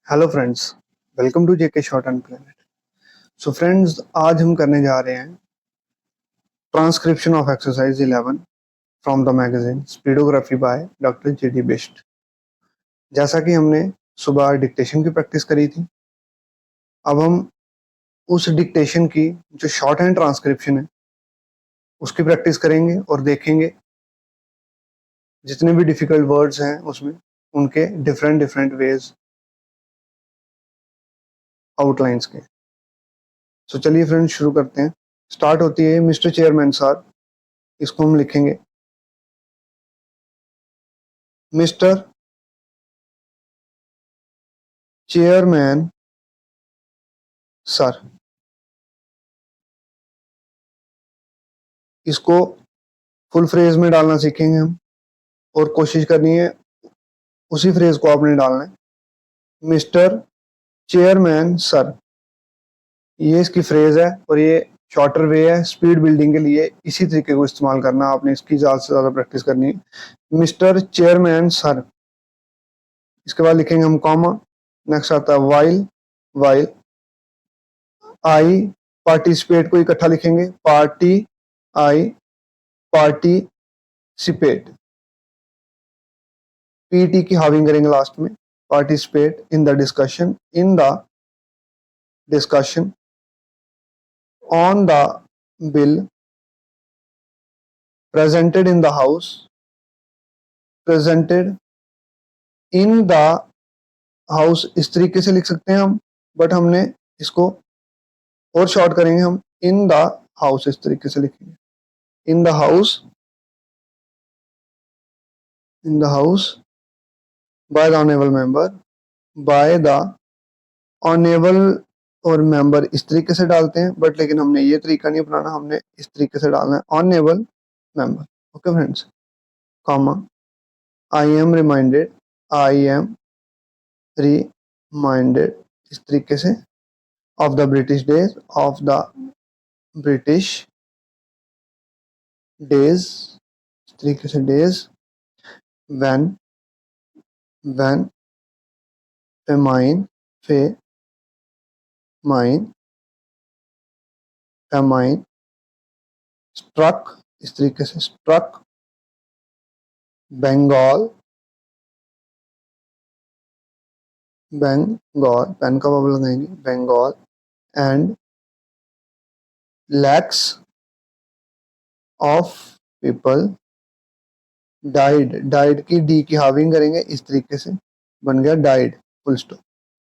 Hello friends, welcome to JK short and planet. So friends, आज हम करने जा रहे हैं transcription of exercise 11 from the magazine Speedography by doctor JD Bist. जैसा कि हमने सुबह डिक्टेशन की प्रैक्टिस करी थी, अब हम उस डिक्टेशन की जो शॉर्ट हैंड ट्रांसक्रिप्शन है उसकी प्रैक्टिस करेंगे और देखेंगे जितने भी डिफिकल्ट वर्ड्स हैं उसमें उनके डिफरेंट डिफरेंट वेज आउटलाइंस के। सो चलिए फ्रेंड्स, शुरू करते हैं। स्टार्ट होती है मिस्टर चेयरमैन सर। इसको हम लिखेंगे मिस्टर चेयरमैन सर। इसको फुल फ्रेज में डालना सीखेंगे हम, और कोशिश करनी है उसी फ्रेज को आपने डालना है। मिस्टर चेयरमैन सर, ये इसकी फ्रेज है और ये शॉर्टर वे है स्पीड बिल्डिंग के लिए। इसी तरीके को इस्तेमाल करना, आपने इसकी ज़्यादा से ज़्यादा प्रैक्टिस करनी है। मिस्टर चेयरमैन सर, इसके बाद लिखेंगे हम कॉमा। नेक्स्ट आता है वाइल। वाइल आई पार्टिसिपेट को इकट्ठा लिखेंगे, पार्टी आई पार्टिसिपेट। पीटी की हाविंग करेंगे लास्ट में। Participate in the discussion, in the discussion on the bill presented in the house, presented in the house। इस तरीके से लिख सकते हैं हम, बट हमने इसको और शॉर्ट करेंगे हम, इन द हाउस इस तरीके से लिखेंगे। In the house, in the house by the honourable member, by the honourable और मेंबर इस तरीके से डालते हैं, बट लेकिन हमने ये तरीका नहीं अपनाना, हमने इस तरीके से डालना है honourable member. Okay friends, comma I am reminded, I am reminded इस तरीके से of the British days, of the British days इस तरीके से days, when when famine, famine famine struck इस तरीके से स्ट्रक बंगाल, बंगाल पेन का बबल लगाएंगे, Bengal and lakhs of people died. Died की डी की हाविंग करेंगे इस तरीके से, बन गया died full stop.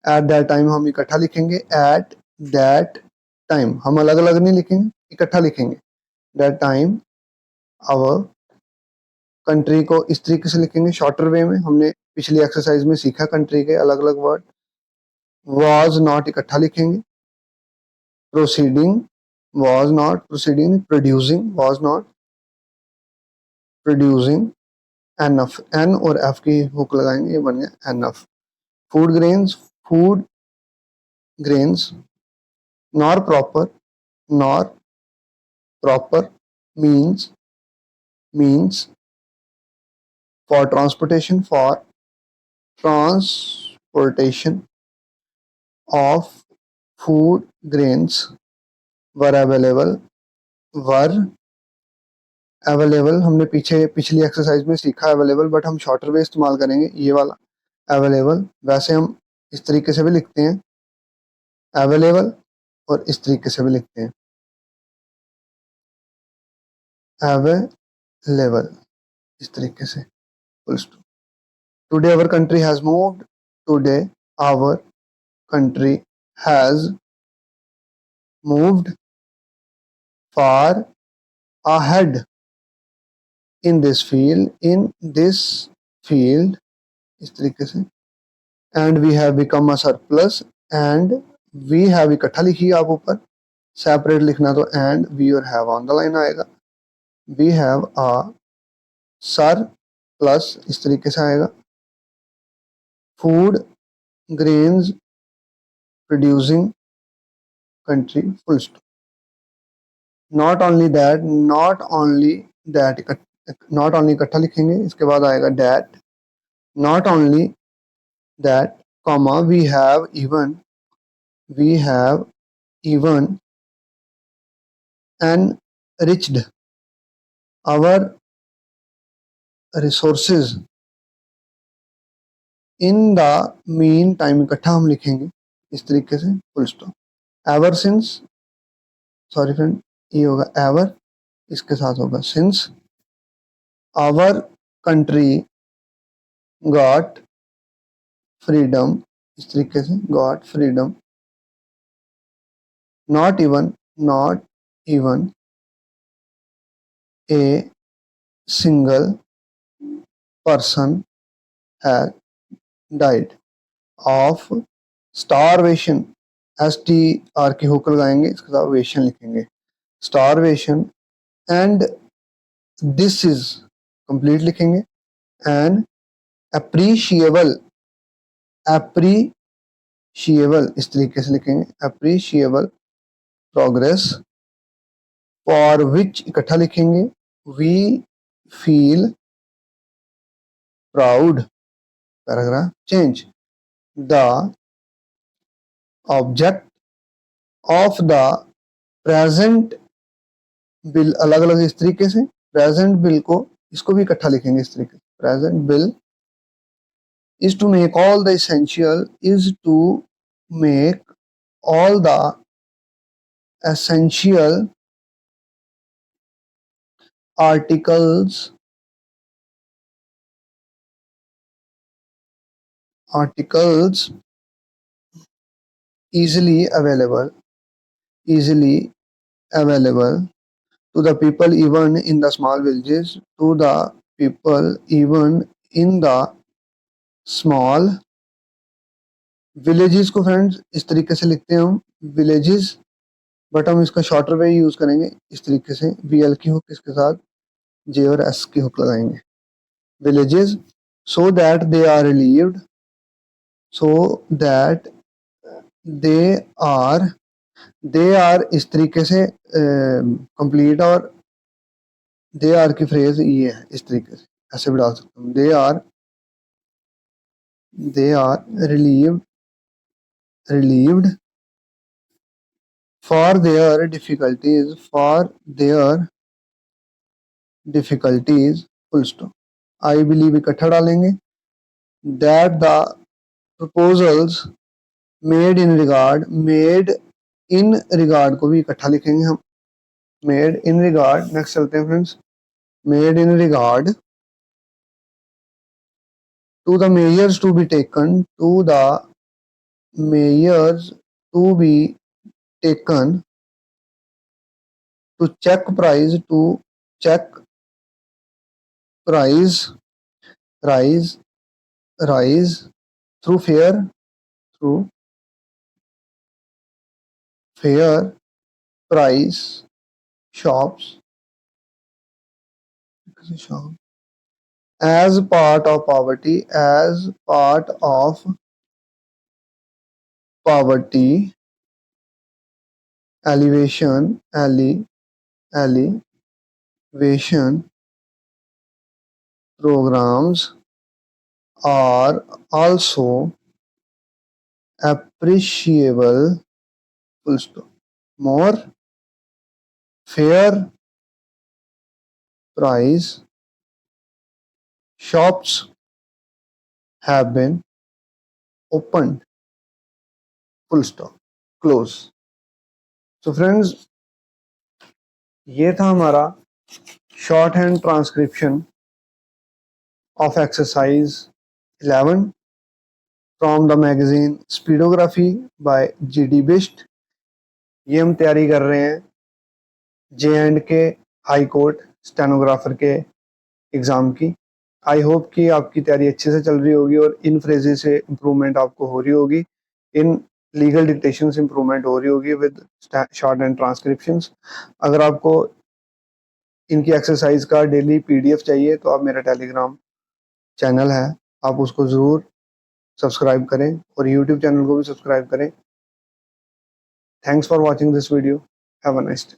At that time हम इकट्ठा लिखेंगे, एट दैट टाइम। हम अलग अलग नहीं लिखेंगे, इकट्ठा लिखेंगे। दैट टाइम आवर कंट्री को इस तरीके से लिखेंगे शॉर्टर वे में। हमने पिछली एक्सरसाइज में सीखा कंट्री के अलग अलग वर्ड। वॉज नॉट इकट्ठा लिखेंगे। Proceeding, was not proceeding, producing, was not producing. Enough, N और एफ की हुक लगाएंगे, ये बन गया enough. Food grains, food grains nor proper, nor proper means means for transportation, for transportation of food grains were available, were available। हमने पिछली exercise में सीखा अवेलेबल, बट हम शॉर्टर वे इस्तेमाल करेंगे ये वाला अवेलेबल। वैसे हम इस तरीके से भी लिखते हैं अवेलेबल, और इस तरीके से भी लिखते हैं अवेलेबल इस तरीके से full stop. Today our country has moved, today our country has moved far ahead in this field, in this field इस तरीके से। and we have become a surplus, and we have इकट्ठा लिखिए आप ऊपर, सेपरेट लिखना तो and we और have on the line आएगा। we have a surplus इस तरीके से आएगा। food grains producing country full stop। not only that, not only that not only इकट्ठा लिखेंगे, इसके बाद आएगा that, not only that comma, we have even enriched our resources in the mean time। इकट्ठा हम लिखेंगे इस तरीके से, full stop. Ever since, sorry friend, ये होगा एवर, इसके साथ होगा since our country got freedom, इस तरीके से got freedom, not even a single person has died of starvation. STR की हुक लगाएंगे, इसके साथ वेशन लिखेंगे, starvation. And this is complete लिखेंगे, एन अप्रीशिएबल इस तरीके से लिखेंगे, अप्रीशिएबल प्रोग्रेस फॉर विच इकट्ठा लिखेंगे, we feel proud. Paragraph change, the object of the present bill, अलग अलग इस तरीके से, प्रेजेंट बिल को, इसको भी इकट्ठा लिखेंगे इस तरीके से, present bill is to make all the essential articles easily available to the people even in the small villages, to the people even in the small villages को फ्रेंड्स इस तरीके से लिखते हैं हम villages, बट हम इसका शॉर्टर वे use करेंगे इस तरीके से, VL की हुक इसके साथ J और S की हुक लगाएंगे, villages, so that they are relieved, they are इस तरीके से कंप्लीट, और दे आर की फ्रेज ये है, इस तरीके से ऐसे भी डाल सकता हूँ, they are relieved for their difficulties, full stop। I believe इकट्ठा डालेंगे, that the proposals made in regard को भी इकट्ठा लिखेंगे हम, made in regard। नेक्स्ट चलते हैं friends, made in regard to the measures to be taken to check price rise through fair price shops as part of poverty alleviation programs are also appreciable, full stop। More fair price shops have been opened, full stop, close। So friends, ये था हमारा shorthand transcription of exercise 11 from the magazine Speedography by GD Bist. ये हम तैयारी कर रहे हैं J&K high court stenographer के एग्ज़ाम की। आई होप कि आपकी तैयारी अच्छे से चल रही होगी और इन फ्रेजेस से इम्प्रूवमेंट आपको हो रही होगी, इन लीगल डिक्टेशन से इम्प्रूवमेंट हो रही होगी विद शॉर्ट एंड ट्रांसक्रिप्शंस। अगर आपको इनकी एक्सरसाइज का डेली PDF चाहिए तो आप मेरा टेलीग्राम चैनल है, आप उसको ज़रूर सब्सक्राइब करें और YouTube चैनल को भी सब्सक्राइब करें। Thanks for watching this video, have a nice day.